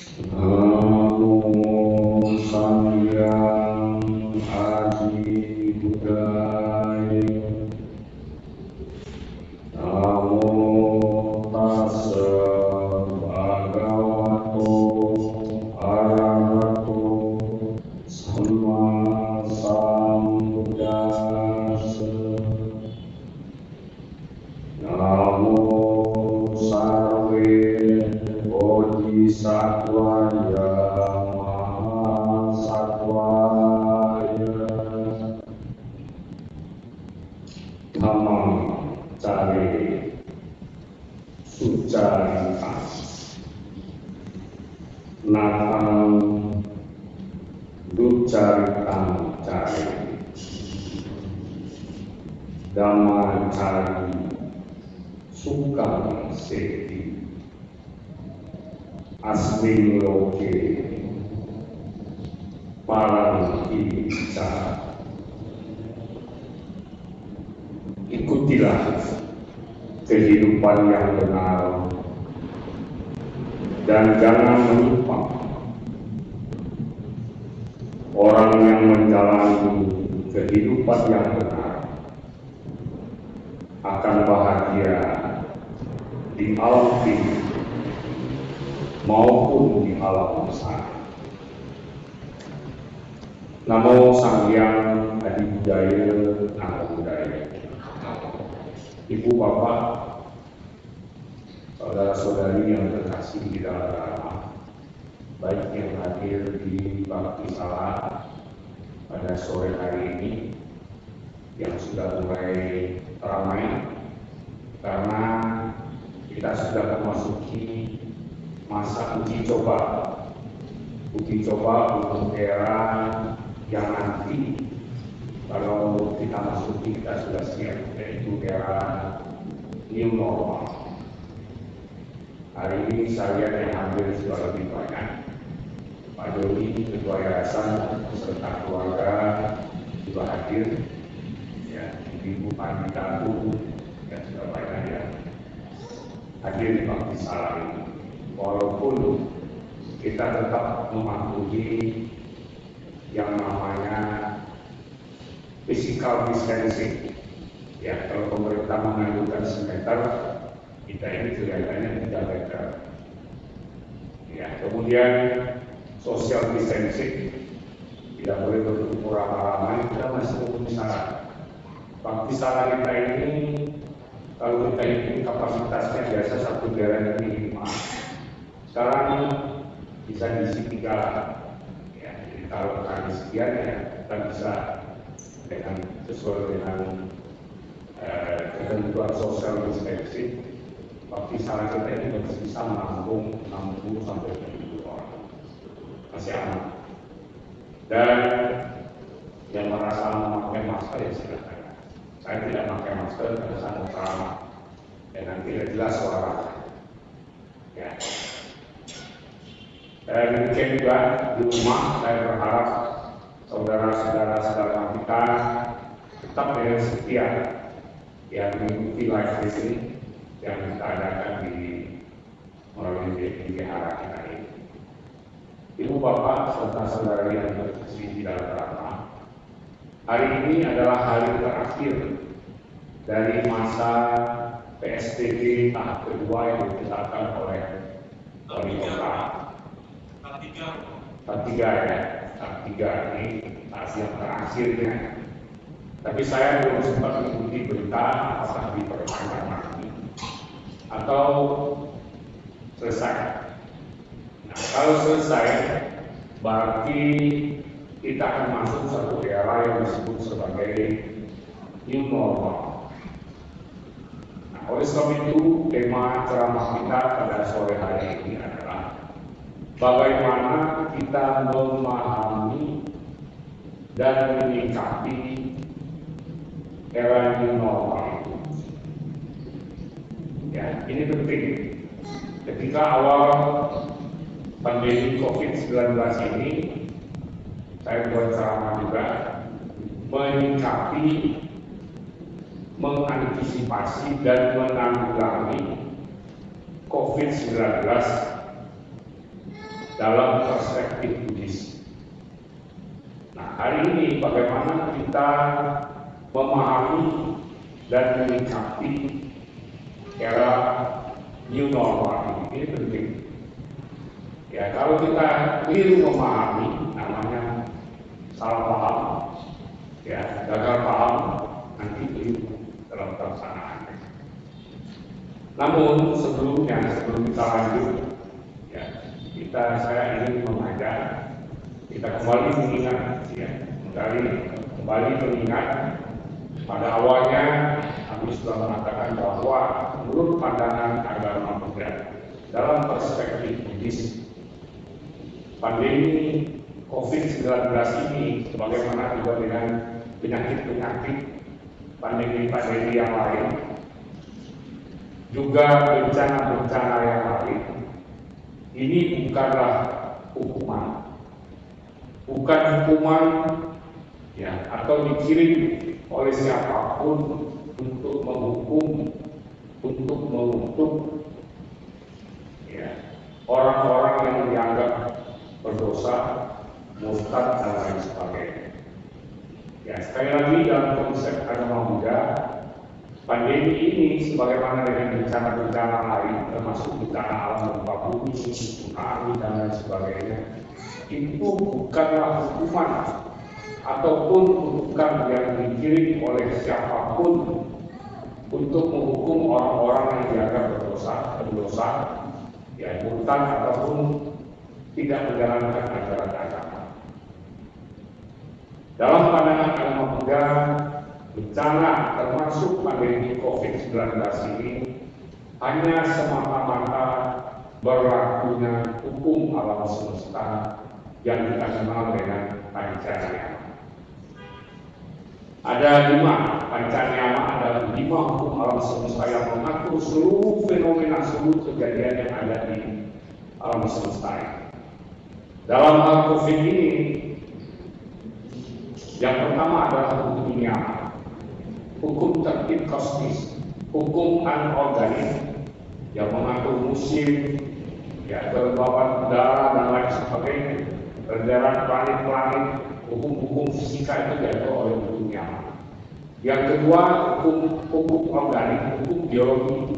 Namo Samyang Adi Budaya. Namo Tassa Bhagavato Arahato Sama Sambuddhassa. Namo Sarve Bodhisattvaya Mahasattvaya. Dhammam cari sucarita natang ducaritan cari dhamma cari sukang seti asming loke parang ibicara. Ikutilah kehidupan yang benar dan jangan menyimpang. Orang yang menjalani kehidupan yang benar akan bahagia di alam ini maupun di alam sana. Namo Samyang Adi Budaya Namo Budaya. Ibu, Bapak, saudara-saudari yang terkasih di dalam agama, baik yang hadir di Bakti Salah pada sore hari ini yang sudah mulai ramai karena kita sudah memasuki masa uji coba untuk era yang nanti kalau kita masuki kita sudah siap, yaitu era new normal. Hari ini saya lihat yang hadir sudah lebih banyak. Pak Dodi, Ketua Yayasan beserta keluarga juga hadir. Ya, Ibu Pandita dan sudah banyak yang hadir di Bakti Salah ini. Walaupun kita tetap mematuhi yang namanya physical distancing. Ya, kalau pemerintah menganjurkan 1 meter, kita ini kelihatannya 3 meter. Ya, kemudian social distancing, tidak boleh berkumpul ramai-ramai, kita masih memenuhi syarat. Bakti Salah kita ini, kalau kita ini kapasitasnya biasa 1 deret minimal. Sekarang bisa diisi 3. Ya, jadi kalau kali sekian ya kita bisa dengan sesuai dengan ketentuan social distancing. Bakti Salah kita ini bisa menampung 60 sampai 70 orang, masih aman. Dan yang merasa memakai masker ya silakan. Saya tidak pakai masker pada saat ceramah dan tidak jelas suara. Ya. Dan demikian juga di rumah saya berharap saudara-saudara kita tetap dengan setia yang mengikuti live streaming yang kita adakan di melalui wihara kita ini. Ibu, Bapak, serta saudara yang terkasih di dalam agama, hari ini adalah hari terakhir dari masa PSBB tahap kedua yang ditetapkan oleh wali kota. Tahap 3 ya. Tahap 3 ini tahap yang terakhirnya. Tapi saya belum sempat mengikuti berita apakah diperpanjang lagi atau selesai. Nah, kalau selesai berarti kita akan masuk satu era yang disebut sebagai new normal. Nah, oleh sebab itu tema ceramah kita pada sore hari ini adalah bagaimana kita memahami dan menyikapi era new normal itu. Ya, ini penting. Ketika awal pandemi COVID-19 ini, saya buat ceramah juga menyikapi, mengantisipasi dan menanggulangi COVID-19 dalam perspektif Buddhis. Nah, hari ini bagaimana kita memahami dan menyikapi era new normal ini penting. Ya, kalau kita keliru memahami, namanya salah paham, ya, gagal paham, nanti keliru dalam pelaksanaan. Namun sebelum kita lanjut, ya, saya ingin mengajak kita kembali mengingat, ya, kembali mengingat pada awalnya kami sudah mengatakan bahwa menurut pandangan agama Buddha dalam perspektif Buddhis, pandemi COVID-19 ini sebagaimana juga dengan penyakit-penyakit pandemi yang lain, juga bencana-bencana yang lain, ini bukanlah hukuman, ya, atau dikirim oleh siapapun untuk menghukum, untuk mengutuk, ya, orang-orang yang dianggap berdosa, murtad dan lain sebagainya. Ya, sekali lagi dalam konsep agama Buddha, pandemi ini sebagaimana dengan bencana-bencana lain, termasuk bencana alam berupa bumi, tsunami dan lain sebagainya, itu bukanlah hukuman ataupun kutukan yang dikirim oleh siapapun untuk menghukum orang-orang yang dianggap berdosa, ya, murtad ataupun tidak menjalankan ajaran agama. Dalam pandangan agama Buddha, bencana termasuk pandemi COVID-19 ini hanya semata-mata berlakunya hukum alam semesta yang kita kenal dengan Pancanyama. Ada 5 Pancanyama, ada 5 hukum alam semesta yang mengatur seluruh fenomena, seluruh kejadian yang ada di alam semesta ini. Dalam hal COVID ini, yang pertama adalah hukum Niyama, hukum tertib kosmis, hukum anorganik yang mengatur musim, ya, kelembaban udara dan lain sebagainya, peredaran planet-planet, hukum-hukum fisika itu diatur oleh hukum Niyama. Yang kedua, hukum organik, hukum biologi,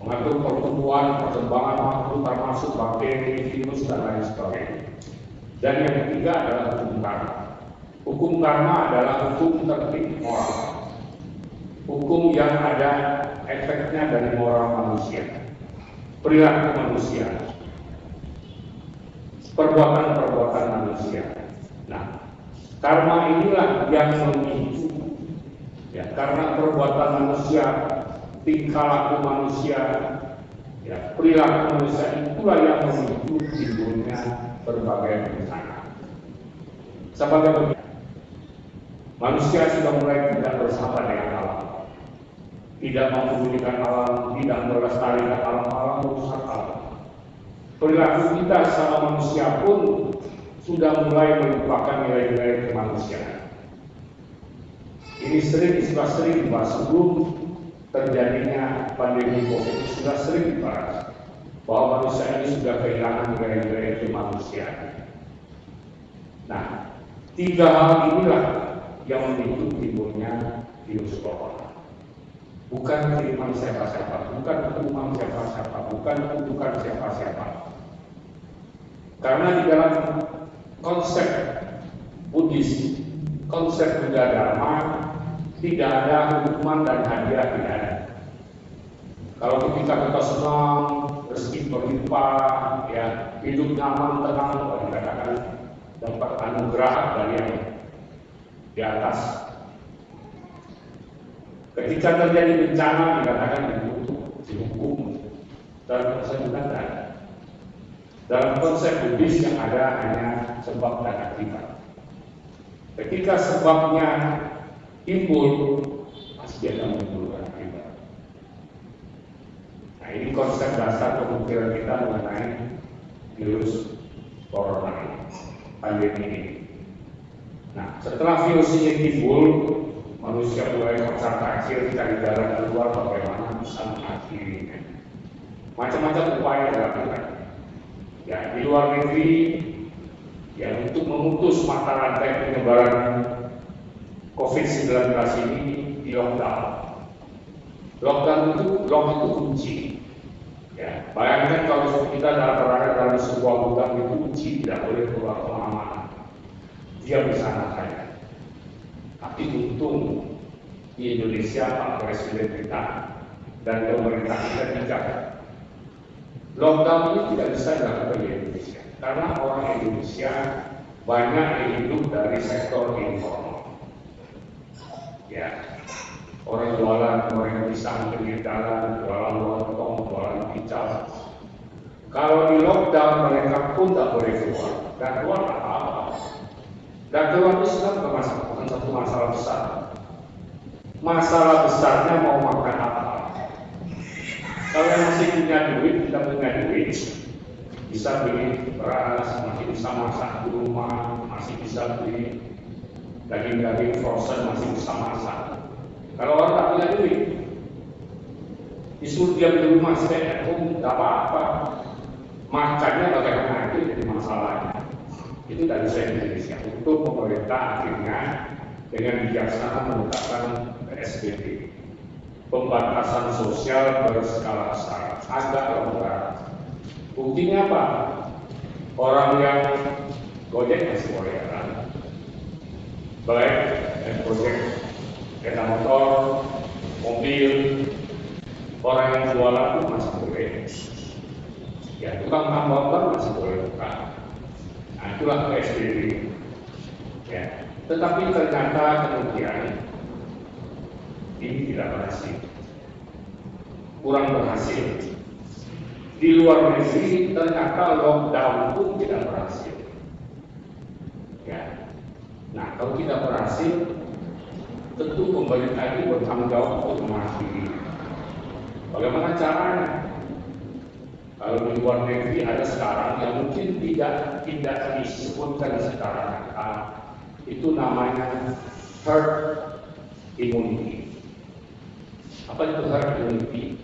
mengatur pertumbuhan, perkembangan makhluk termasuk bakteri, virus dan lain sebagainya. Dan yang ketiga adalah hukum karma. Hukum karma adalah hukum tertib moral, hukum yang ada efeknya dari moral manusia, perilaku manusia, perbuatan-perbuatan manusia. Nah, karma inilah yang memicu, ya, karena perbuatan manusia, tingkah laku manusia, ya, perilaku manusia itulah yang memicu timbulnya berbagai bencana. Sebagai manusia sudah mulai tidak bersahabat dengan alam, tidak mempedulikan alam, tidak melestarikan alam merusak alam. Perilaku kita secara manusia pun sudah mulai melupakan nilai-nilai kemanusiaan. Ini sudah sering dibahas sebelum terjadinya pandemi COVID, sudah sering dibahas bahwa manusia ini sudah kehilangan nilai-nilai kemanusiaan. Nah, 3 hal inilah yang memicu timbulnya virus corona. Bukan kiriman siapa-siapa, bukan hukuman siapa-siapa, bukan kutukan siapa-siapa. Karena di dalam konsep Buddhis, konsep Buddha Dharma, tidak ada hukuman dan hadiah, tidak ada. Kalau ketika kita senang, rezeki berlimpah, ya, hidup nyaman, tenang, dikatakan dapat anugerah dari yang di atas. Ketika terjadi bencana, dikatakan dikutuk, dihukum, dalam konsep Buddha tidak ada. Dalam konsep Buddhis yang ada hanya sebab dan akibat. Ketika sebabnya timbul, pasti akan menimbulkan akibat. Nah, ini konsep dasar pemikiran kita mengenai virus corona ini, pandemi ini. Nah, setelah virus ini timbul, manusia mulai konsentrasi cari jalan keluar bagaimana bisa mengakhirinya. Macam-macam upaya dilakukan. Ya, di luar luar negeri yang untuk memutus mata rantai penyebaran COVID-19 ini di lockdown. Lockdown itu kunci. Ya, bayangkan kalau kita berada dalam sebuah gudang itu kunci, tidak boleh keluar kemana-mana. Dia bisa saja. Tapi untung di Indonesia Pak Presiden kita dan pemerintah kita tidak. Lockdown ini tidak bisa dilakukan di Indonesia karena orang Indonesia banyak yang hidup dari sektor informal. Ya, orang jualan, orang pisang pinggir jalan, jualan lontong, jualan kicap. Kalau di lockdown mereka pun tak boleh keluar, dan keluar apa-apa. Dan keluar itu bukan satu masalah besar. Masalah besarnya mau makan apa. Kalau yang masih punya duit, kita punya duit, bisa beli beras, masih bisa masak di rumah, masih bisa beli daging-daging frozen, masih bisa masak. Kalau orang tak punya duit, disuruh diam di rumah, stay at home, tidak apa-apa. Makannya bagaimana itu jadi masalahnya. Itu dari saya Indonesia. Untuk pemerintah akhirnya dengan bijaksana menetapkan PSBB, pembatasan sosial berskala besar, agak longgar. Buktinya apa? Orang yang Gojek masih boleh jalan, baik Gojek sepeda motor, mobil, orang yang jualan pun masih boleh. Ya, tukang tambal masih boleh buka. Nah, itulah PSBB. Ya, tetapi ternyata kemudian ini tidak berhasil, kurang berhasil. Di luar negeri ternyata lockdown pun tidak berhasil. Ya, nah kalau tidak berhasil, tentu pemerintah ini bertanggung jawab untuk mengakhiri. Bagaimana caranya? Kalau di luar negeri ada sekarang yang mungkin tidak disebutkan secara nyata, itu namanya herd immunity. Apa itu herd immunity?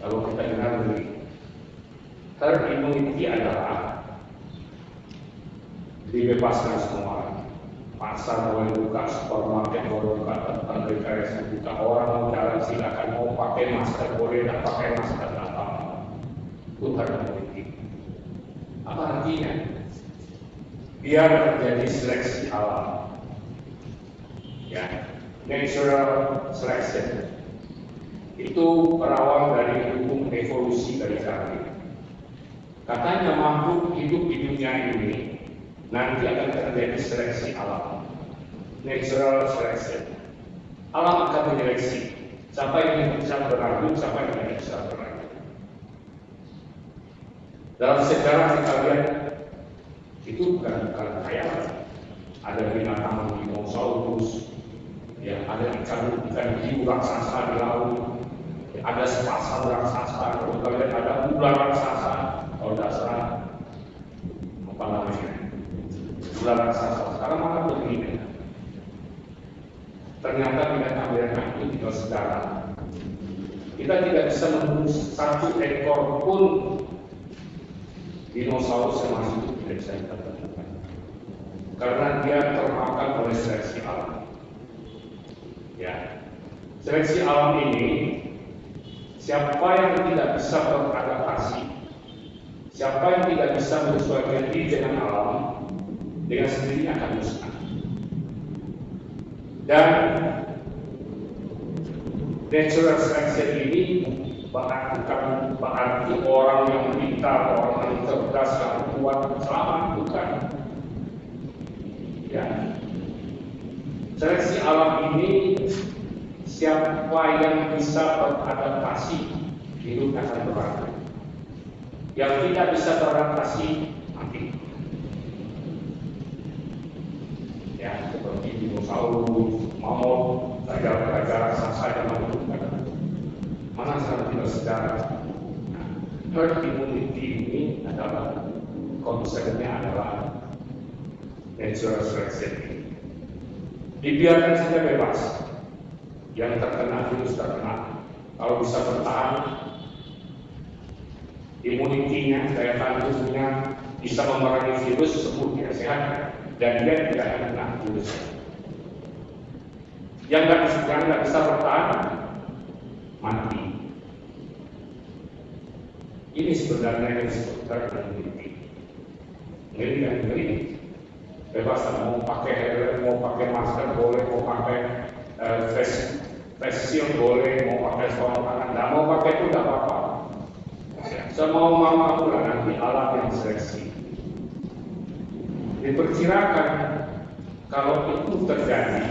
Kalau kita dengar begini, herd immunity adalah dibebaskan semua. Pasar boleh buka, supermarket boleh buka, tempat rekreasi buka, orang mau jalan silakan, mau pakai masker boleh, tidak pakai masker tidak apa-apa. Itu herd immunity. Apa artinya? Biar terjadi seleksi alam. Ya, natural selection. Itu berawal dari hukum evolusi dari Darwin. Katanya makhluk hidup di dunia ini nanti akan terjadi seleksi alam, natural selection. Alam akan menyeleksi siapa yang bisa berlanjut, siapa yang tidak bisa berlanjut. Dalam sejarah kita lihat itu bukan khayalan. Ada binatang dinosaurus, ya, ada ikan hiu raksasa di laut, ya, ada sepasang raksasa, kalau kalian ada ular raksasa, kalau tidak salah apa namanya, ular raksasa. Sekarang malah begini, ternyata binatang-binatang itu tidak sejarah. Kita tidak bisa menemukan satu ekor pun dinosaurus yang masih itu tidak bisa kita temukan, karena dia termakan oleh seleksi alam. Ya, seleksi alam ini, siapa yang tidak bisa beradaptasi, siapa yang tidak bisa menyesuaikan diri dengan alam, dengan sendirinya akan musnah. Dan natural selection ini bukan berarti orang yang pintar, orang yang cerdas, yang kuat, selamat, bukan. Ya. Seleksi alam ini, siapa yang bisa beradaptasi, hidupnya akan berlanjut. Yang tidak bisa beradaptasi, mati. Ya, seperti dinosaurus, mamut, gajah raksasa yang menentukan. Mana sangat tidak sejarah. Herd immunity ini adalah konsepnya adalah natural selection. Dibiarkan saja bebas. Yang terkena virus terkena. Kalau bisa bertahan, imunitinya, daya tahan tubuhnya bisa memerangi virus, sembuh, dia sehat, dan dia tidak akan kena virus. Yang nggak bisa bertahan, mati. Ini sebenarnya yang disebut herd immunity. Ngeri kan? Ngeri. Bebas, mau pakai masker boleh, mau pakai face shield boleh, mau pakai sarung tangan, nggak mau pakai itu nggak apa-apa. Semau mau lah, nanti alam yang seleksi. Diperkirakan kalau itu terjadi,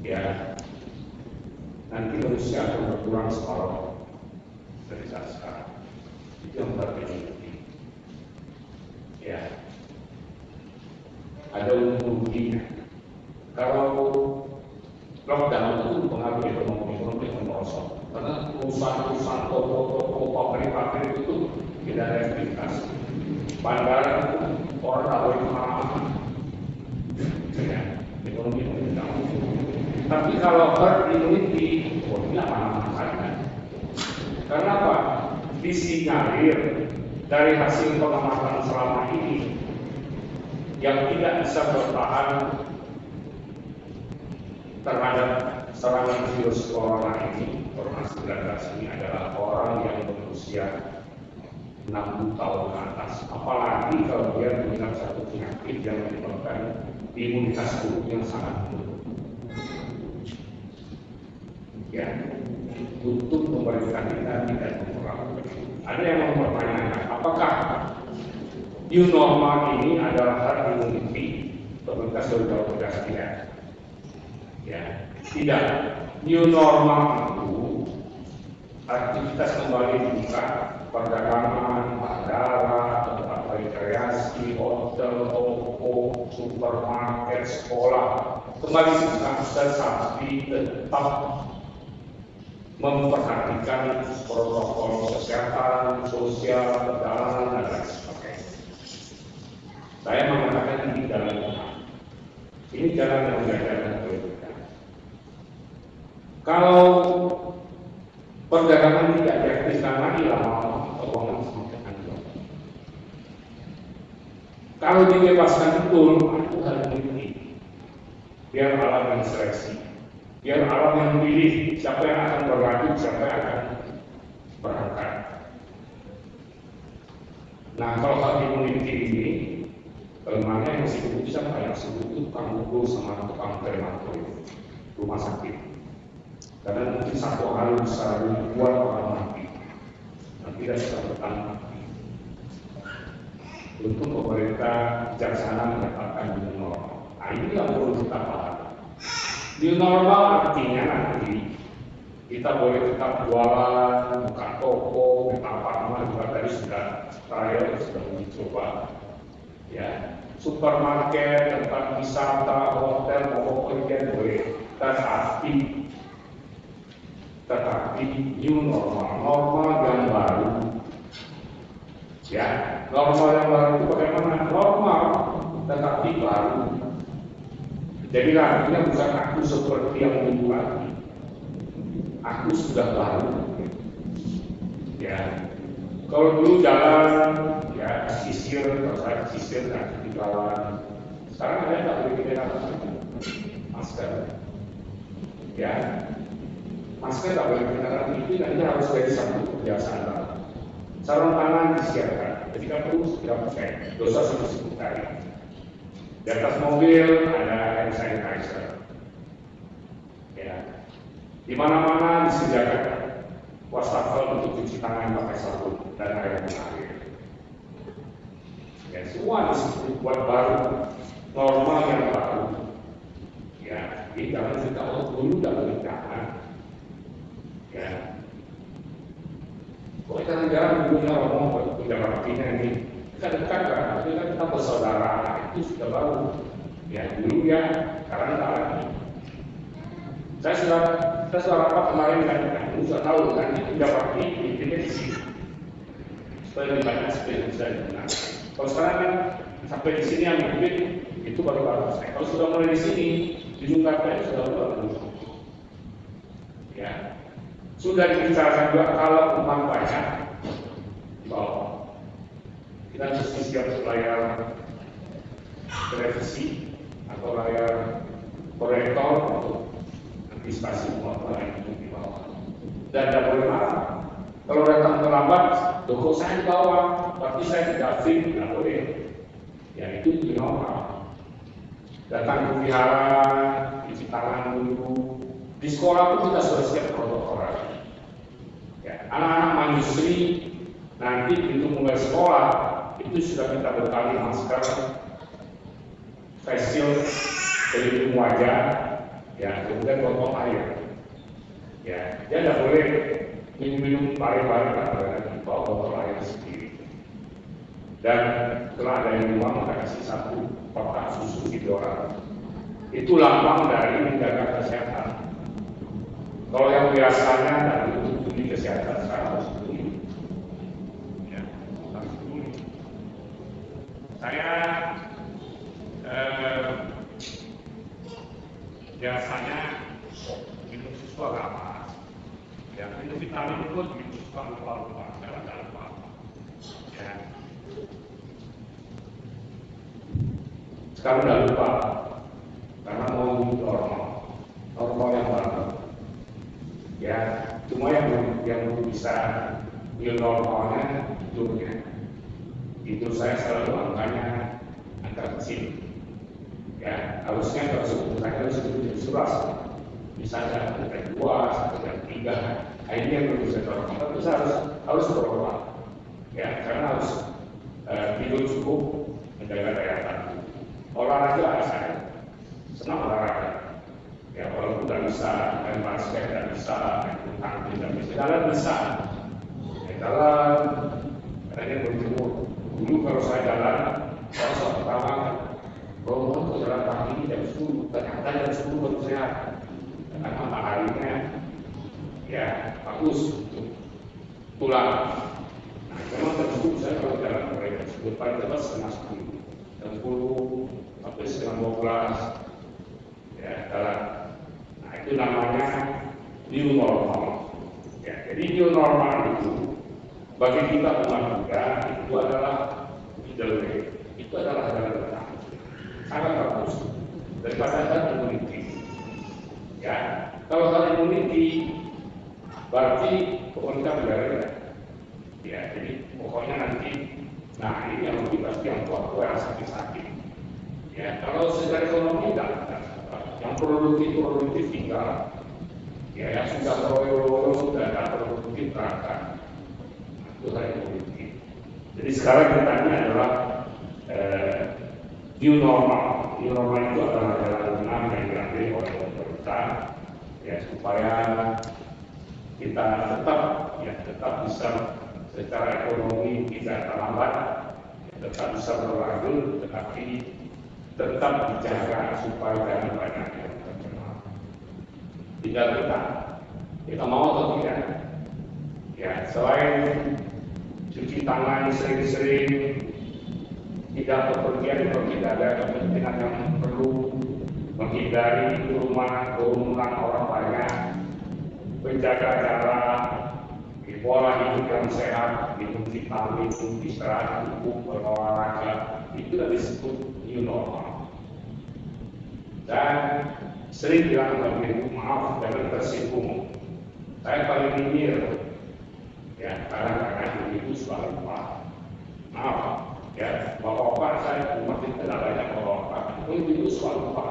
ya nanti manusia akan berkurang separuh dari saat sekarang. Itu yang terjadi. Ya, ada untung-untungnya. Kalau lockdown itu pengaruh ekonomi merosot, karena perusahaan toko pabrik itu tidak ada aktivitas. Bandara orang tak boleh kemana-mana, ya, ekonomi tidak. Tapi kalau herd immunity, tidak mana-mana saja. Karena apa? Disinyalir dari hasil pengamatan selama ini yang tidak bisa bertahan terhadap serangan virus corona ini, corona 19 ini adalah orang yang berusia 60 tahun ke atas. Apalagi kalau dia punya satu penyakit yang menyebabkan imunitas tubuh yang sangat buruk. Ya, untuk pemerintah kita tidak memperlakukan. Ada yang mempertanyakan, apakah new normal ini adalah herd immunity? Pemerintah sudah jawab tegas tidak. Ya, tidak. New normal itu aktivitas kembali dibuka, perdagangan, bandara, tempat rekreasi, hotel, toko, supermarket, sekolah kembali dibuka, tetapi tetap memperhatikan protokol kesehatan, sosial, perjalanan, dan lain sebagainya. Saya mengatakan ini jalan tengah. Ini jalan yang diajarkan oleh kita. Kalau perdagangan tidak diaktifkan lagi, lama-lama keuangan semakin anjlok. Kalau dibebaskan betul, itu hal ini. Biar alam yang seleksi. Biar alam yang memilih siapa yang akan berlanjut, siapa yang akan berangkat. Nah, kalau hal immunity ini, kelemahannya yang sibuk itu siapa? Yang sibuk itu tukang pukul sama tukang krematorium rumah sakit. Karena mungkin satu hari bisa ribuan orang mati. Nah, tidak bisa bertahan mati. Untuk pemerintah bijaksana mendapatkan new normal. Nah, ini yang perlu kita paham. New normal artinya nanti kita boleh tetap jualan, buka toko, buka apartemen, juga tadi sudah trial, sudah mencoba. Ya, supermarket, tempat wisata, hotel, pokoknya boleh. Tetapi new normal yang baru. Ya, normal yang baru itu bagaimana? Normal, tetapi baru. Jadi artinya bukan aku seperti yang dulu lagi. Aku sudah baru. Ya, kalau dulu jalan, ya sisir, kalau saya sisir nanti di jalan. Sekarang saya tak boleh kita masker. Ya, masker tak boleh kita itu nanti harus dari satu kebiasaan. Sarung tangan disiapkan. Jadi kan perlu segera pakai. Dosa 10 kali. Di atas mobil ada hand sanitizer. Ya. Di mana-mana disediakan wastafel untuk cuci tangan pakai sabun dan air mengalir. Ya, semua disebut buat baru, normal yang baru. Ya, jadi jangan kita dulu tidak boleh jangan. Ya. Pokoknya kadang-kadang dulunya ngomong punya artinya ini. Dekat-dekat kan, tapi kan kita bersaudara, itu sudah baru. Ya dulu ya, sekarang tak lagi. Saya sudah rapat kemarin kan, sudah tahu kan, tidak pasti intinya di sini. Supaya lebih banyak supaya bisa digunakan. Kalau sekarang kan sampai di sini yang mungkin itu baru selesai. Kalau sudah mulai di sini, di Jakarta itu sudah baru. Ya, sudah dibicarakan juga kalau umpamanya kita mesti siap layar televisi atau layar proyektor untuk antisipasi muatan yang di bawah. Dan tidak boleh marah. Kalau datang terlambat, kok saya di bawah, berarti saya tidak fit, tidak boleh. Ya itu normal. Datang ke vihara, cuci tangan dulu. Di sekolah pun kita sudah siap protokol. Ya, anak-anak mandiri nanti pintu mulai sekolah itu sudah kita bekali masker, face shield, pelindung wajah, ya kemudian botol air. Ya, dia tidak boleh minum pare-pare dan bawa botol air sendiri. Dan setelah ada yang rumah kita kasih satu kotak susu orang. Itu lambang dari menjaga kesehatan. Kalau yang biasanya dari untuk peduli kesehatan sekarang harus peduli. Ya, harus peduli. Saya biasanya minum susu agak apa? Ya, minum vitamin itu minum susu lupa-lupa, jangan lupa. Ya. Sekarang udah lupa, karena mau normal yang baru. Ya, cuma yang belum bisa new normalnya tidurnya. Itu saya selalu angkanya angka kecil. Ya, harusnya kalau sebelum saya harus jam 11. Misalnya jam 2 sampai jam 3. Ini yang belum bisa normal. Tapi saya harus berubah. Ya, karena harus tidur cukup, menjaga daya tahan. Olahraga saya senang olahraga. Ya walaupun tidak bisa main basket, tidak bisa main bulu tangkis, tidak bisa jalan bisa. Ya, jalan, katanya berjemur. Dulu kalau saya jalan, saya pertama kalau jalan pagi jam 10, ternyata jam 10 baru sehat. Karena mataharinya ya bagus untuk tulang. Nah, memang jam 10 saya kalau jalan mereka sebut paling cepat setengah 10, jam 10 sampai setengah 12 ya jalan. Itu namanya new normal. Ya, jadi new normal itu bagi kita umat Buddha itu adalah middle way, itu adalah jalan tengah, sangat bagus daripada herd immunity. Ya, kalau herd immunity berarti pokoknya berbeda. Ya, jadi pokoknya nanti, nah ini yang lebih pasti yang tua-tua yang sakit-sakit. Ya, kalau secara ekonomi tidak. Yang produktif tinggal, ya yang sudah royo sudah tidak produktif berangkat, itu hanya produktif. Jadi sekarang kita ini adalah new normal. New normal itu adalah jalan tengah yang diambil oleh pemerintah, ya supaya kita tetap bisa secara ekonomi tidak terlambat, tetap bisa berlanjut, tetapi tetap dijaga supaya jangan banyak yang terkena. Tinggal kita mau atau tidak. Ya, selain cuci tangan sering-sering, tidak bepergian kalau tidak ada kepentingan yang perlu, menghindari rumah kerumunan orang banyak, menjaga jarak, pola hidup yang sehat, minum vitamin, istirahat cukup, berolahraga, itu sudah disebut new normal. Dan sering bilang ke maaf jangan tersinggung. Saya paling nyinyir, ya kadang-kadang itu suka lupa. Maaf, ya bapak-bapak saya umat itu tidak banyak bapak-bapak, itu suka lupa.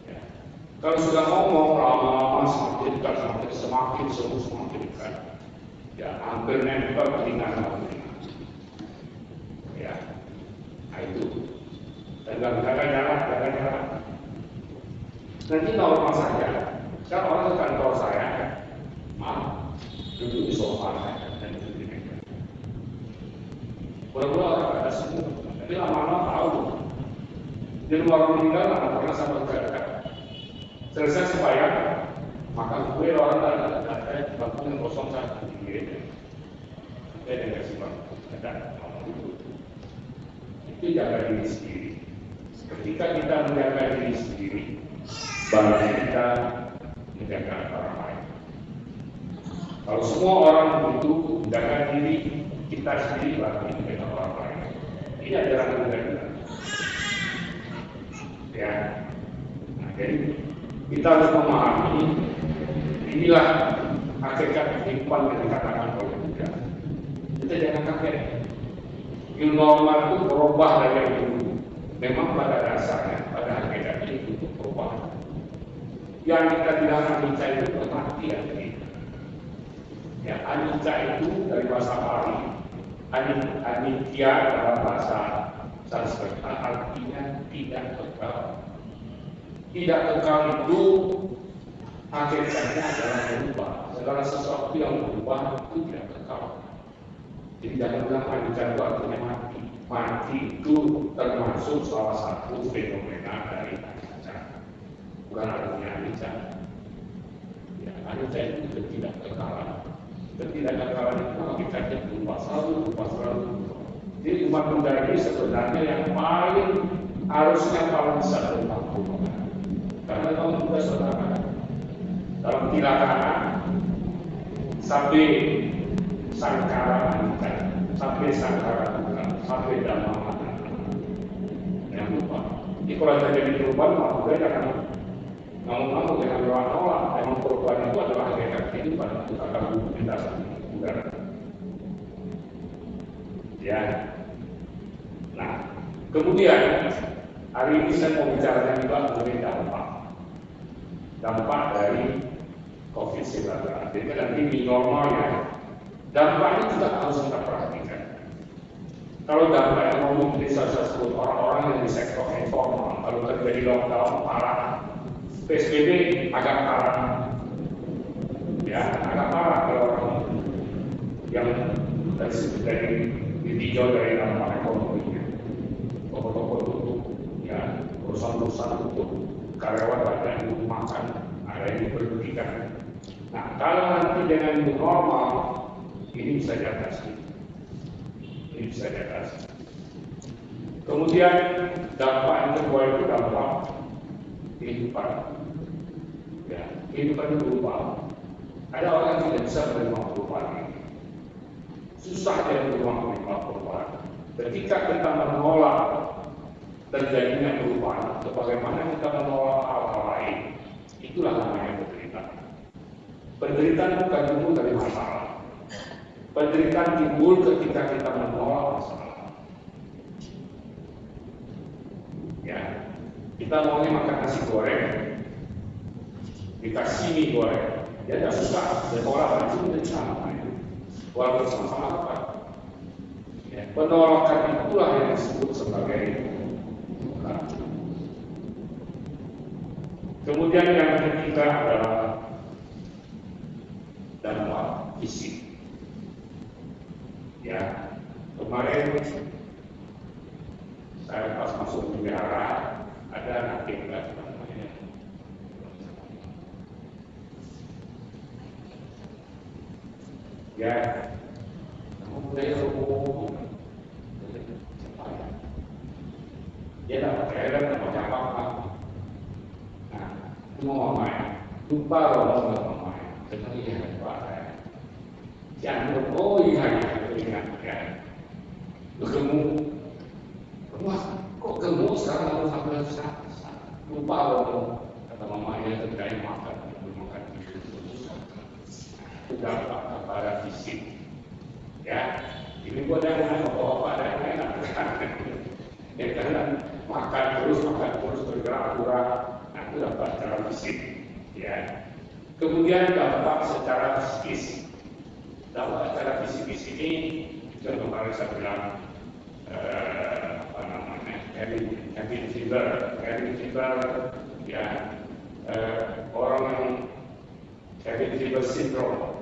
Ya. Kalau sudah ngomong lama-lama semakin dekat. Ya hampir nempel telinga sama telinga. Ya, nah itu. Dan jaga jarak. Nanti normal saja. Sekarang orang ke kantor saya, maaf, duduk di sofa dan duduk di meja. Beberapa orang ada semua, tapi lama-lama tahu. Di rumah orang meninggal nggak pernah sama dekat. Selesai supaya makan kue orang ada bangku yang kosong satu di gereja. Saya kasih bangku, ada itu jaga diri sendiri. Ketika kita menjaga diri sendiri, baru kita menjaga orang lain. Kalau semua orang itu menjaga diri, kita sendiri bagi dengan orang lain. Ini adalah negara. Ya, nah, jadi kita harus memahami inilah hakikat kehidupan yang dikatakan oleh Buddha. Kita jangan kaget. New normal itu berubah dari yang dulu. Memang pada dasarnya, pada hakikatnya itu berubah. Yang kita bilang anicca itu kematian kita. Ya, anicca itu dari bahasa Pali, anicca dalam bahasa Sanskerta artinya tidak kekal. Tidak kekal itu hakikatnya adalah berubah. Segala sesuatu yang berubah itu tidak kekal. Jadi jangan bilang anicca itu artinya mati. Mati itu termasuk salah satu fenomena dari anicca. Bukan artinya anicca. Ya, anicca itu ketidakkekalan. Ketidakkekalan itu hakikatnya berubah, selalu berubah. Jadi umat Buddha ini sebenarnya yang paling harusnya paling bisa berubah. Karena kalau Buddha saudara dalam Tilakana sampai Sangkara anicca, sampai Sangkara Buddha, sampai Dhamma yang lupa. Jadi kalau terjadi perubahan, maka Buddha jangan ngomong-ngomong, jangan nolak. Memang perubahan itu adalah hakikat kehidupan, itu akan kita Buddha. Ya. Nah, kemudian hari ini saya mau bicara juga mengenai dampak dari COVID-19. Jadi nanti di normalnya dampaknya juga harus kita perhatikan. Kalau dampak ekonomi bisa disebut orang-orang yang di sektor informal, kalau terjadi lockdown parah, PSBB agak parah, ya agak parah kalau orang yang dari ditinjau dari dampak ekonominya, toko-toko tutup, ya perusahaan-perusahaan tutup, karyawan banyak yang makan, ada yang diberhentikan. Nah, kalau nanti dengan new normal, ini bisa diatasi. Kemudian dampak yang kedua itu dampak kehidupan. Ya, kehidupan itu berubah. Ada orang yang tidak bisa menerima perubahan ini. Susah dia menerima perubahan. Ketika kita menolak terjadinya perubahan, bagaimana kita menolak hal-hal lain, itulah namanya penderitaan. Penderitaan bukan timbul dari masalah. Penderitaan timbul ketika kita menolak masalah. Ya, kita maunya makan nasi goreng, dikasih mie goreng, ya tidak susah. Dan orang itu menjadi sama. Walaupun sama-sama apa? Ya, penolakan itulah yang disebut sebagai penolakan. Kemudian yang ketiga adalah dampak fisik. Ya, kemarin saya pas masuk penjara ada anak tinggal namanya. Ya, kamu mulai ngomong, dia dapat cairan dapat apa? Nah, itu mau main, lupa loh mau main, dengan dia lupa saya. Jangan oh iya ingat ya, gemuk, wah kok gemuk sekarang sampai lupa loh kata mamanya terkait makan itu dampak kepada fisik. Ya, ini gua ada yang apa ada yang enak ya karena makan terus bergerak-gerak, nah itu dampak secara fisik. Ya, kemudian dampak secara psikis. Dampak secara fisik ini juga kemarin saya bilang apa namanya cabin fever ya orang yang cabin fever syndrome.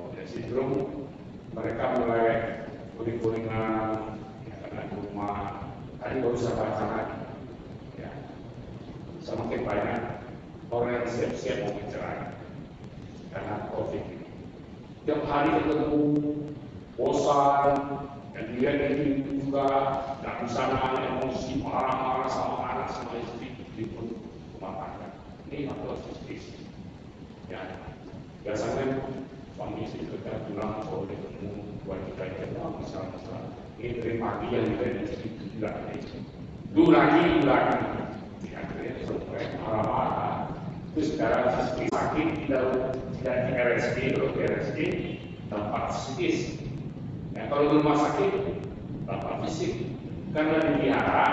Mereka mulai kuring-kuringan ya, karena di rumah tadi baru saya baca lagi ya, semakin banyak orang yang siap-siap mau bercerai karena COVID ini. Tiap hari ketemu bosan dan dia itu juga tidak bisa nahan emosi, marah-marah sama anak sama istri di rumah tangga. Ini masalah psikis ya, biasanya suami istri kita bilang kalau dia ketemu buat kita itu masalah Ini pagi yang dari itu juga. Dulu lagi. Akhirnya sampai marah-marah. Terus sekarang sakit tidak di RSD, kalau di RSD tempat psikis. Ya, kalau di rumah sakit tempat fisik. Karena di wihara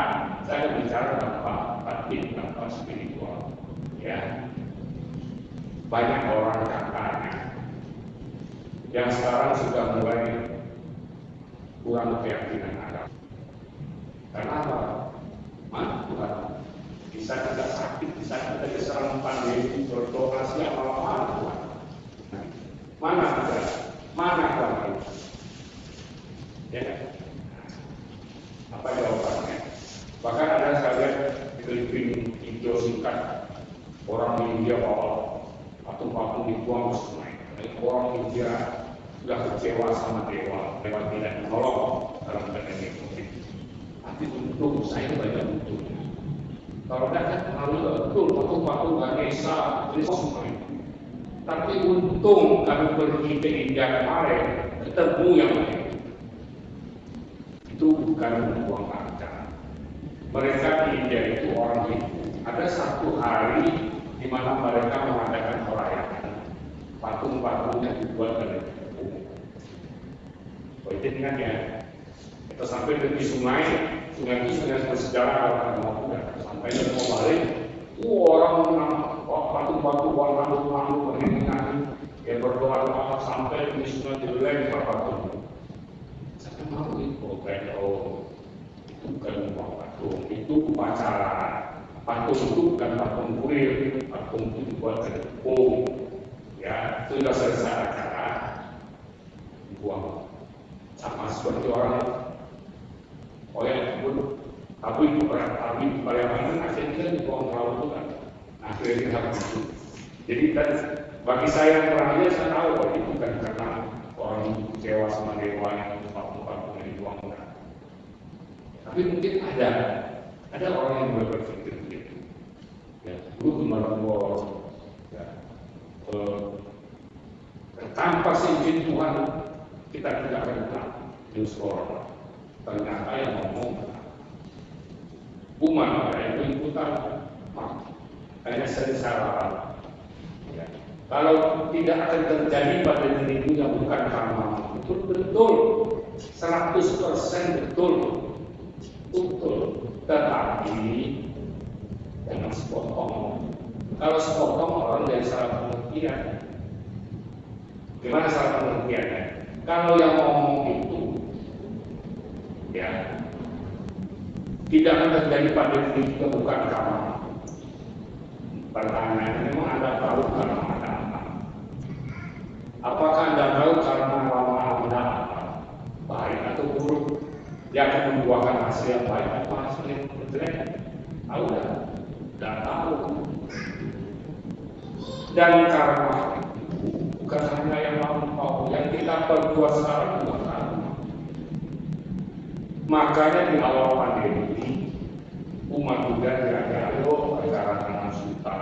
saya bicara tempat batin, tempat spiritual. Ya, banyak orang katanya yang sekarang sudah mulai kurang keyakinan agama. Kenapa? Mana? Bisa kita sakit, bisa kita diserang pandemi, berdoa siapa Tuhan. Mana ada? Mana Tuhan? Ya, apa jawabannya? Bahkan ada sekalian kliping video singkat orang India bawa patung-patung dibuang ke sungai. Orang India sudah kecewa sama dewa tidak menolong dalam pandemi COVID. Tapi untuk saya banyak butuh. Kalau tidak lalu betul patung-patung Ganesha di sungai. Tapi untung kami pergi ke India kemarin ketemu yang lain. Itu bukan membuang harga. Mereka di India itu orang Hindu. Ada satu hari di mana mereka mengadakan perayaan. Patung-patungnya dibuat dari tepung. Itu kan ya. Kita sampai di sungai itu sungai bersejarah kalau mau sampai di mau balik. Orang patung-patung warna-warna bernyanyi yang berdoa sampai di sungai dilempar patung. Saya mau itu itu bukan patung, itu upacara. Patung itu bukan patung kuil, patung itu dibuat dari tepung. Ya, sudah selesai acara dibuang. Sama seperti orang tapi itu pada akhirnya dibuang terlalu itu kan. Akhirnya harus itu. Jadi dan bagi saya yang pernah lihat saya tahu bahwa itu bukan karena orang kecewa sama dewa yang patung-patung yang dibuang kan. Tapi mungkin ada orang yang berpikir begitu. Ya, dulu Malambor, ya, tanpa seizin Tuhan kita tidak akan tahu virus corona. Ternyata yang ngomong umat yang ikutan hanya salah. Ya. Kalau tidak akan terjadi pada dirimu yang bukan karma, betul 100% betul. Tetapi jangan sepotong. Kalau sepotong orang dari salah pengertian. Gimana salah pengertiannya? Kalau yang ngomong itu ya tidak akan terjadi pada diri kita bukan karma. Pertanyaannya memang Anda tahu karma Anda apa? Apakah Anda tahu karma lama Anda apa? Baik atau buruk? Dia akan membuahkan hasil yang baik atau hasil yang jelek? Tahu tidak tahu. Dan karma bukan hanya yang lampau, yang kita perbuat sekarang juga karma. Makanya di awal pandemi umat Buddha ayo acara suta,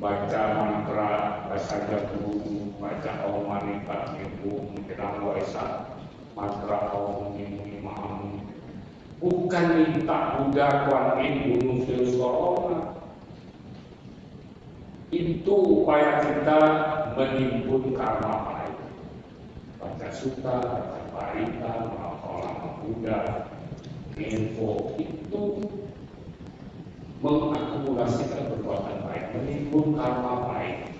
baca mantra, baca jagung, baca Om Mani Padme Hum, kita baca mantra Om Mani Mahamu. Bukan minta Buddha Kuan Yin bunuh virus corona. Itu upaya kita menimbun karma baik. Baca suta, baca parita, menghafal Buddha, info itu mengakumulasikan perbuatan baik, menimbun karma baik.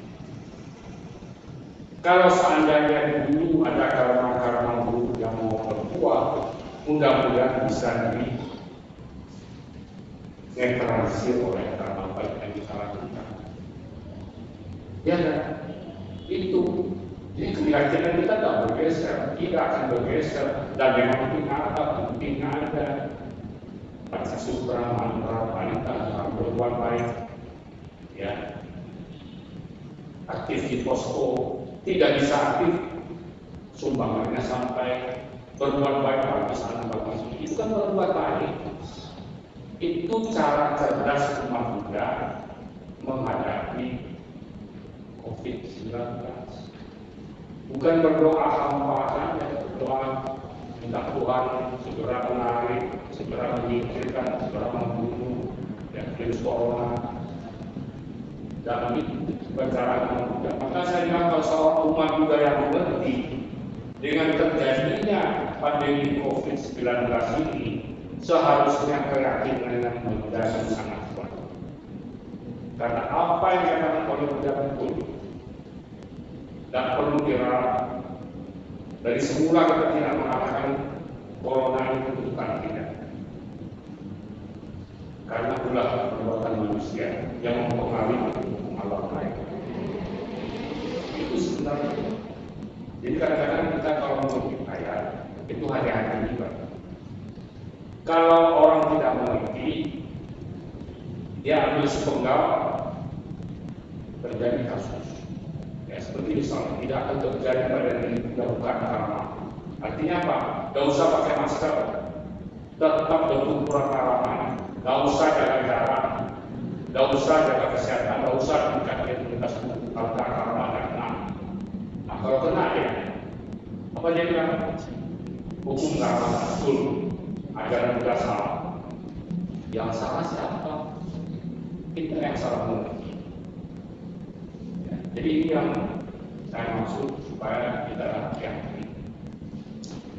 Kalau seandainya dulu ada karma-karma buruk yang mau berbuat, mudah-mudahan bisa dinetralisir oleh karma baik yang kita lakukan. Ya kan? Itu. Jadi keyakinan kita tidak bergeser, tidak akan bergeser. Dan memang penting ada. Baca sutra, mantra, parita, berbuat baik. Ya. Aktif di posko, tidak bisa aktif. Sumbangannya sampai berbuat baik habis bagus. Itu kan berbuat baik. Itu cara cerdas umat Buddha menghadapi COVID-19. Bukan berdoa hampa saja, berdoa minta minta Tuhan segera menarik, segera menyingkirkan, segera membunuh virus corona. Dan bukan cara memudah. Maka saya bilang kalau seorang umat juga yang mengerti dengan terjadinya pandemi COVID-19 ini, seharusnya keyakinan yang menjadi sangat kuat. Karena apa yang dikatakan oleh Buddha betul dan perlu diralat. Dari semula kita tidak mengatakan corona itu bukan tidak. Karena ulah perbuatan manusia yang mempengaruhi hukum Allah lain. Itu sebenarnya. Jadi kadang-kadang kita kalau mengerti ayat itu hati-hati juga. Kalau orang tidak mengerti, dia ambil sepenggal, terjadi kasus. Ya, seperti misalnya tidak akan terjadi pada diri kita bukan karena. Artinya apa? Tidak usah pakai masker, tetap berkumpulan ramah. Tidak usah jaga jarak, tidak usah jaga kesehatan, tidak usah menjaga imunitas tubuh kalau karena ada kena. Nah, kalau kena ya, apa jadi kan? Hukum karena betul, ajaran kita salah. Yang salah siapa? Kita yang salah mengerti. Ya, jadi ini yang saya maksud supaya kita hati-hati.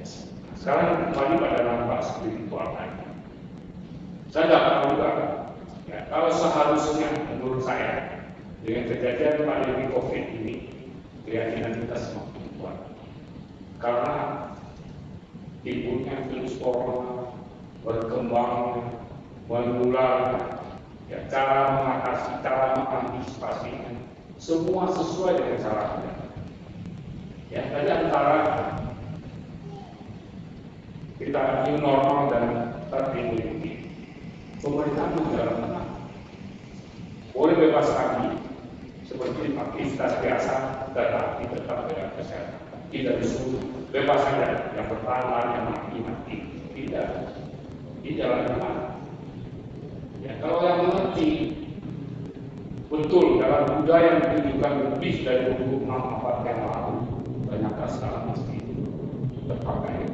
Yes. Sekarang kembali pada dampak spiritual tadi. Saya tidak tahu juga, ya, kalau seharusnya menurut saya dengan kejadian pandemi COVID ini keyakinan kita semakin kuat karena timbulnya virus corona berkembang menular, ya, cara mengatasi, cara mengantisipasinya semua sesuai dengan caranya. Ya, tadi antara kita new normal dan herd immunity. Pemerintah juga menang. Boleh bebas lagi seperti aktivitas biasa, tetapi tetap dengan kesehatan. Tidak disuruh bebas saja. Yang pertama yang mati. Tidak. Di jalan mana? Ya, kalau yang mengerti betul dalam budaya yang ditunjukkan lebih dari 26 abad yang lalu, ternyata sekarang masih terpakai.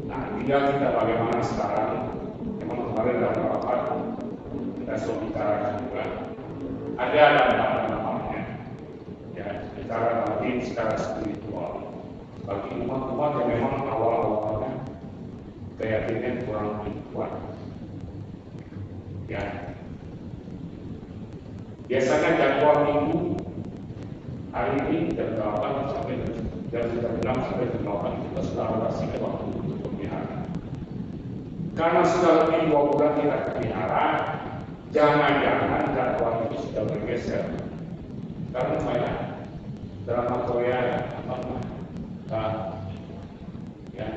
Nah, tinggal kita bagaimana sekarang. Memang kemarin dalam rapat kita sudah bicarakan juga ada dampak-dampaknya, ya, secara batin, secara spiritual bagi umat-umat yang memang awal-awalnya keyakinan kurang kuat. Ya, biasanya jadwal minggu hari ini jam 8 sampai jam 6 sampai jam 8 kita sudah alokasikan waktu untuk pemeliharaan. Karena sudah lebih 2 bulan kita pelihara, jangan-jangan jadwal itu sudah bergeser. Karena banyak drama Korea, ya,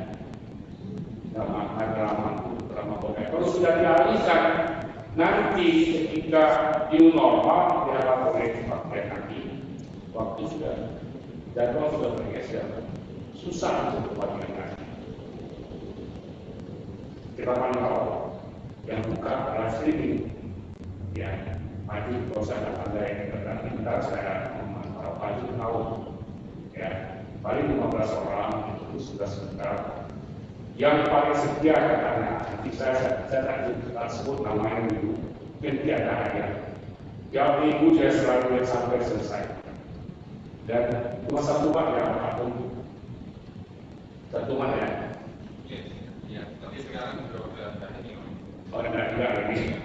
drama Korea. Kalau sudah dialihkan, nanti ketika new normal diharap oleh nanti waktu sudah jadwal sudah bergeser, susah untuk kembali. Kita pantau yang buka live streaming, ya, maju proses ada yang terdaftar saya memantau maju tahu, ya, paling 15 orang itu sudah sebentar. Yang paling setia katanya, nanti saya tak sebut namanya dulu, mungkin tiada hadiah. Tiap minggu dia selalu sampai selesai. Dan cuma satu mat ya, satu mat ya. Ya, tapi sekarang sudah ini. Oh, enggak lagi.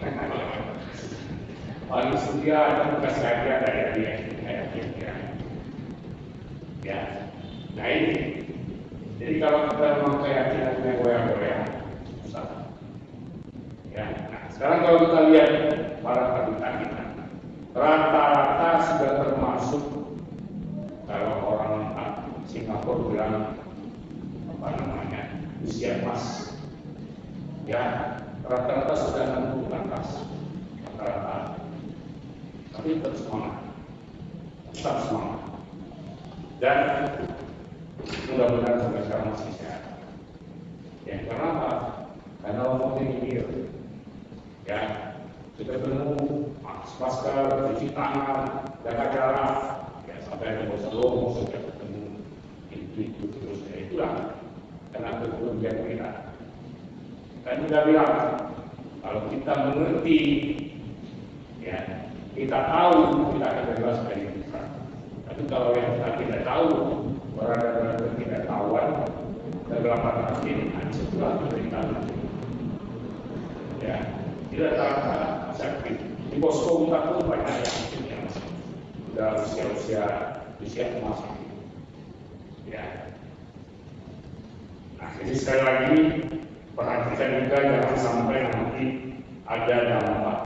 Paling setia ada bekas hadiah dari dia. Ya, nah ini. Jadi kalau kita memang keyakinannya goyang-goyang, susah. Ya, nah sekarang kalau kita lihat para tabiat kita, rata-rata sudah termasuk kalau orang Singapura bilang apa namanya usia emas, ya rata-rata sudah 60 ke atas, rata-rata. Tapi tetap semangat, dan mudah-mudahan sampai sekarang masih sehat. Ya, karena apa? Karena orang ini ya, kita penuh masker, cuci tangan, jaga jarak, ya sampai ada bos sudah ketemu itu terus ya itulah Kan sudah bilang, kalau kita mengerti, ya, kita tahu kita akan bebas dari dosa. Tapi kalau yang kita tidak tahu, berada dalam ketidaktahuan, dalam arti setelah penderitaan. Ya, tidak terasa sakit. Di posko kita pun banyak yang sudah usia emas. Ya. Nah, jadi sekali lagi perhatikan juga jangan sampai nanti ada dampak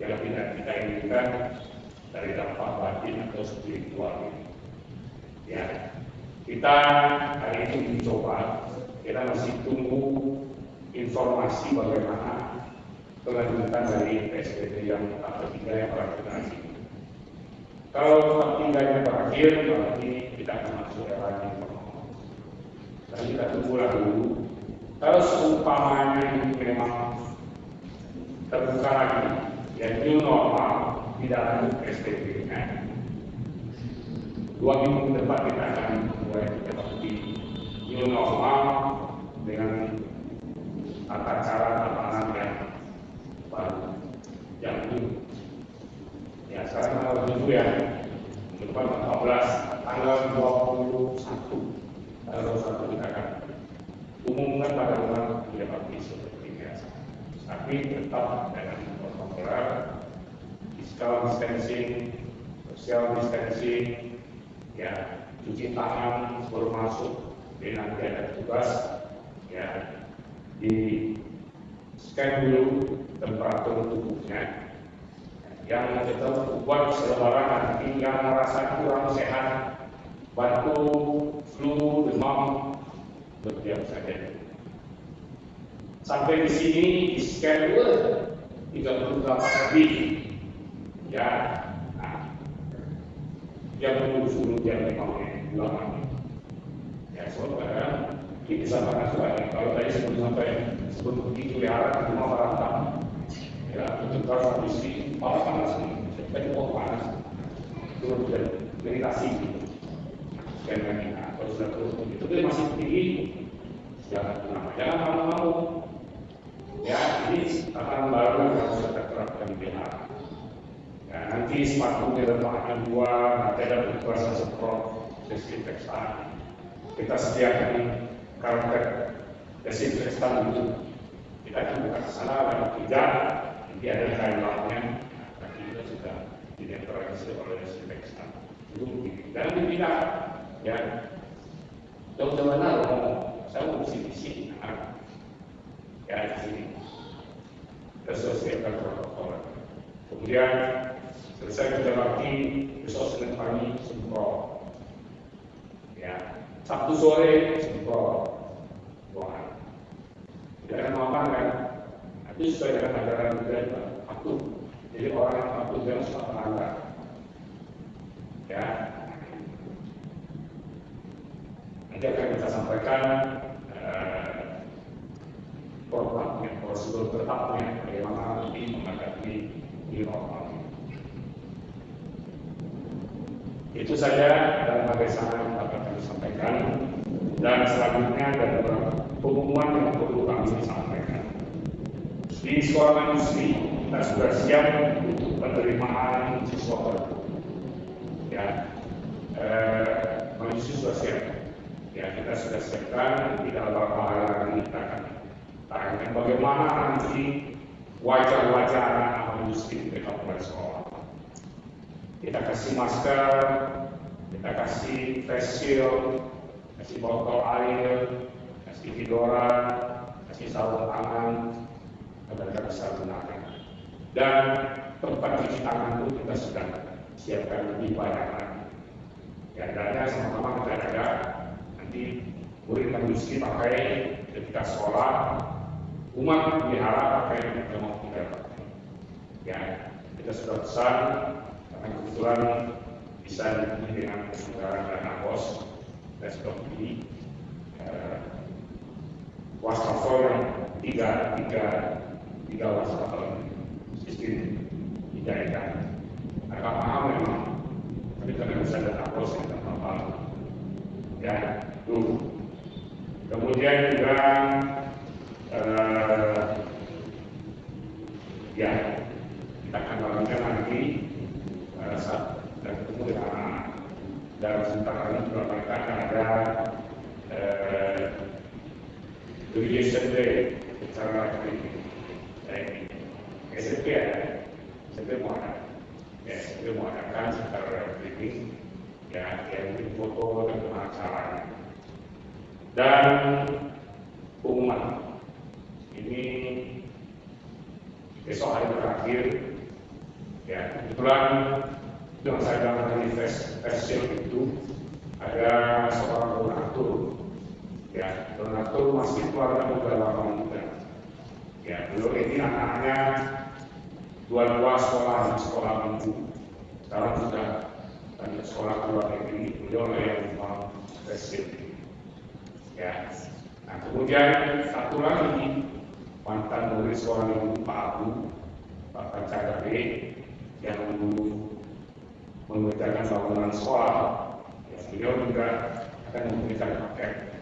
yang tidak kita inginkan dari dampak batin atau spiritual. Ya, kita hari ini mencoba, kita masih tunggu informasi bagaimana kelanjutan dari PSBB yang tahap 3 yang berakhir. Kalau tahap 3-nya berakhir, berarti kita akan masuk era yang normal. Dan kita tunggulah dulu. Kalau seumpamanya ini memang terbuka lagi, yang new normal tidak lanjut PSBB. 2 minggu ke depan kita akan mulai seperti new normal dengan tata cara tatanan yang baru, yang dulu. Ya, sekarang tanggal 7 ya, depan 14, tanggal 21 kita akan umumkan pada orang tidak aktif seperti biasa. Tapi tetap dengan protokol, physical distancing, social distancing, ya, cuci tangan sebelum masuk, dan nanti ada tugas, ya, di scan dulu temperatur tubuhnya. Yang kita buat selebaran nanti yang merasa kurang sehat, batuk, flu, demam, berdiam saja. Sampai di sini di scan 38 lebih, ya. Nah, yang menunggu yang memang ulama. Ya, saudara, ini bisa masuk lagi. Kalau tadi sebelum begitu ya, cuma merantau. Ya, untuk kalau kondisi panas ini, jadi panas, turun dari meditasi. Kalau sudah turun itu dia masih tinggi, jangan malu-malu. Ya, ini tatanan baru yang harus kita terapkan di BH. Ya, nanti sepatu diletakkan 2, nanti ada berkuasa semprot desinfektan. Kita sediakan karpet desinfektan itu. Kita buka ke sana dan tidak, nanti ada kain lapnya, tapi kita sudah diinterogasi oleh desinfektan. Itu jangan dipindah, ya. Jauh-jauh mana saya mau di sini, ya di sini. Kita selesaikan protokol. Kemudian selesai kerja bakti, besok Senin pagi semprot. Ya, Sabtu sore semprot. Wah, tidak ada makan kan? Itu sesuai dengan ajaran juga patuh. Jadi orang yang patuh jangan suka melanggar. Ya, nanti akan kita sampaikan prosedur tetapnya bagaimana nanti menghadapi new normal. Itu saja dalam bagaimana yang dapat kami sampaikan, dan selanjutnya ada beberapa pengumuman yang perlu kami sampaikan. Di sekolah manusia kita sudah siap untuk penerimaan siswa baru. Ya, manusia sudah siap. Ya, kita sudah siapkan, tidak beberapa hal lagi kita akan tanya bagaimana nanti wajah-wajah anak manusia ketika mulai sekolah. Kita kasih masker, kita kasih face shield, kasih botol air, kasih fedoran, kasih sarung tangan, agar kita bisa gunakan. Dan tempat cuci tangan itu kita sudah siapkan lebih banyak lagi. Ya, dananya sama-sama kita jaga. Nanti murid manusia pakai ketika sekolah, umat pelihara pakai yang mau kita. Ya, kita sudah pesan. Karena kebetulan bisa dipenuhi dengan keseluruhan dana bos dan seperti wastafel yang tiga wastafel sistem dijadikan. Agak mahal memang, tapi karena bisa dana bos kita mahal. Ya, dulu Kemudian juga ya kita akan lakukan nanti saat dan ketemu dengan anak. Dalam sebentar lagi juga mereka akan ada Graduation Day secara SMP ya, SMP mau ada, ya SMP mau adakan secara ini ya yang foto dan pengacaranya dan pengumuman ini besok hari terakhir ya kebetulan yang saya dalam festival itu ada seorang donatur. Ya, donatur masih keluarga muda muda. Ya, beliau ini anaknya dua sekolah minggu. Sekarang sudah lanjut sekolah luar negeri. Beliau yang memang presiden. Ya, nah kemudian satu lagi mantan murid sekolah minggu Pak Abu, Pak Pancagabe yang mengerjakan bangunan sekolah. Ya, beliau juga akan memberikan paket.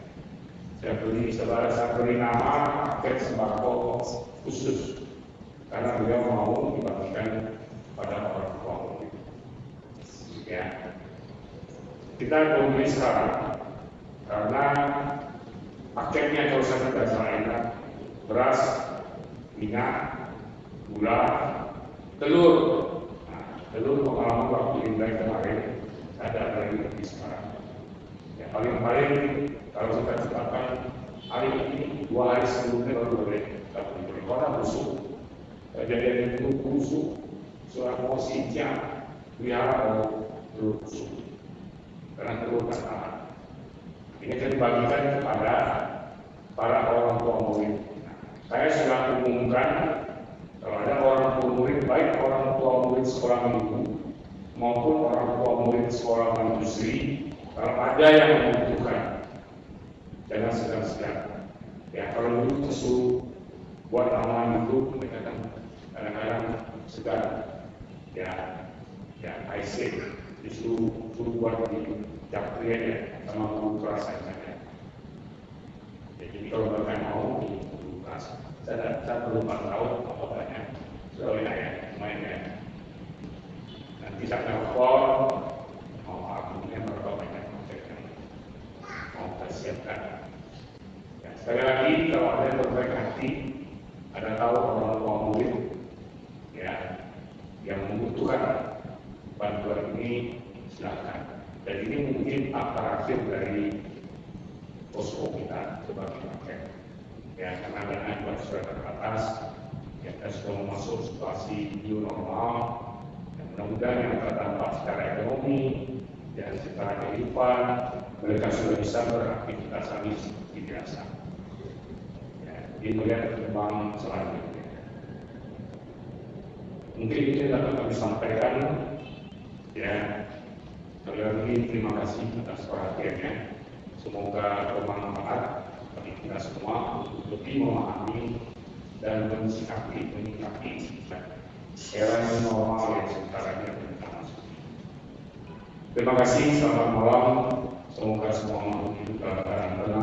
Saya beri nama paket sembako khusus karena beliau mau dibagikan pada orang tua. Ya, kita membeli sekarang karena paketnya kalau saya tidak salah enak, beras, minyak, gula, telur. Nah, telur pengalaman waktu Imlek kemarin ada lagi lebih sekarang. Ya, paling kalau kita tetapkan hari ini 2 hari sebelumnya baru boleh kita beli karena busuk. Kejadian itu busuk, seorang mau siang pelihara telur busuk karena telur tak tahan. Ini akan dibagikan kepada para orang tua murid. Saya sudah umumkan kalau ada orang tua murid, baik orang tua murid sekolah minggu maupun orang tua murid sekolah industri, kalau ada yang membutuhkan, jangan segan-segan. Ya kalau dulu susu buat nama itu, mereka kan kadang-kadang segan. Ya, IC justru buat di Japria ya, sama guru kelas saja. Jadi kalau mereka mau di guru kelas, saya belum tahu apa banyak. Soalnya ya, main ya. Nanti saya telepon, mau akunnya berapa banyak mau kita siapkan. Ya, sekali lagi kalau ada yang berbaik hati, ada tahu orang tua murid, ya, yang membutuhkan bantuan ini silakan. Dan ini mungkin akhir dari posko kita sebagai paket. Ya, karena dana juga sudah terbatas, ya, kita sudah masuk situasi new normal. Mudah-mudahan yang terdampak secara ekonomi dan secara kehidupan mereka sudah bisa beraktivitas lagi seperti biasa. Ya, jadi melihat perkembangan selanjutnya. Mungkin itu yang dapat kami sampaikan. Ya, sekali lagi terima kasih atas perhatiannya. Semoga bermanfaat bagi kita semua untuk lebih memahami dan menyikapi era normal yang sekarang ini kita masuk. Terima kasih, selamat malam. Semoga semua makhluk hidup dalam keadaan tenang.